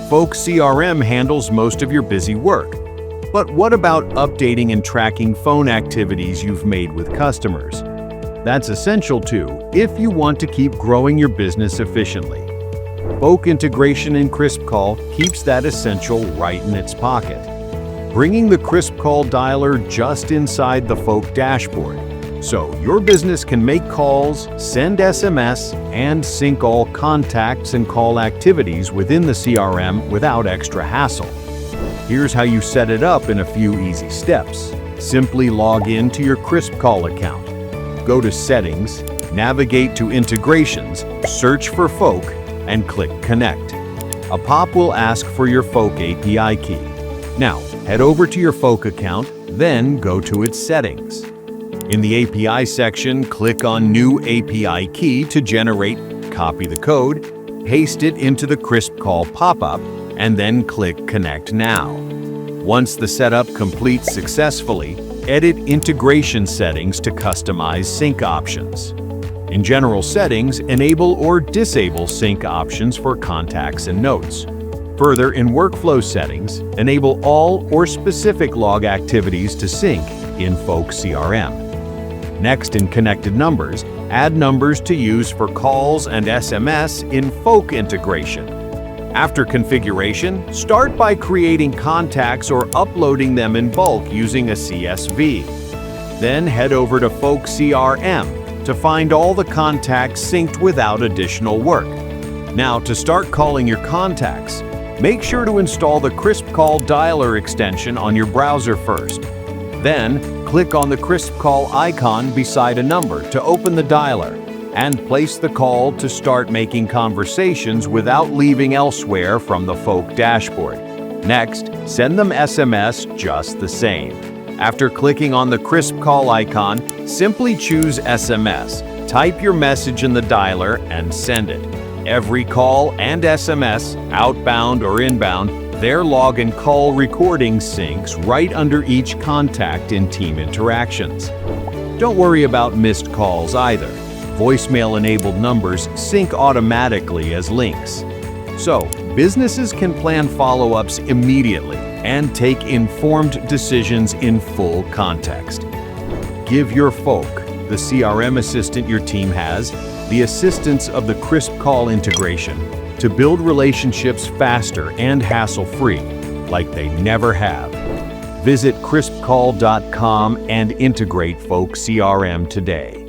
Folk CRM handles most of your busy work. But what about updating and tracking phone activities you've made with customers? That's essential too, if you want to keep growing your business efficiently. Folk Integration in KrispCall keeps that essential right in its pocket, bringing the KrispCall dialer just inside the Folk dashboard, so your business can make calls, send SMS, and sync all contacts and call activities within the CRM without extra hassle. Here's how you set it up in a few easy steps. Simply log in to your KrispCall account. Go to Settings, navigate to Integrations, search for Folk, and click Connect. A pop will ask for your Folk API key. Now, head over to your Folk account, then go to its Settings. In the API section, click on New API Key to generate, copy the code, paste it into the KrispCall pop-up, and then click Connect Now. Once the setup completes successfully, edit integration settings to customize sync options. In General Settings, enable or disable sync options for contacts and notes. Further, in Workflow Settings, enable all or specific log activities to sync in Folk CRM. Next, in Connected Numbers, add numbers to use for calls and SMS in Folk Integration. After configuration, start by creating contacts or uploading them in bulk using a CSV. Then head over to Folk CRM to find all the contacts synced without additional work. Now, to start calling your contacts, make sure to install the KrispCall dialer extension on your browser first. Then, click on the KrispCall icon beside a number to open the dialer, and place the call to start making conversations without leaving elsewhere from the Folk dashboard. Next, send them SMS just the same. After clicking on the KrispCall icon, simply choose SMS, type your message in the dialer, and send it. Every call and SMS, outbound or inbound, their log and call recording syncs right under each contact in Team Interactions. Don't worry about missed calls either. Voicemail-enabled numbers sync automatically as links. So, businesses can plan follow-ups immediately and take informed decisions in full context. Give your Folk, the CRM assistant your team has, the assistance of the KrispCall integration to build relationships faster and hassle-free, like they never have. Visit KrispCall.com and integrate Folk CRM today.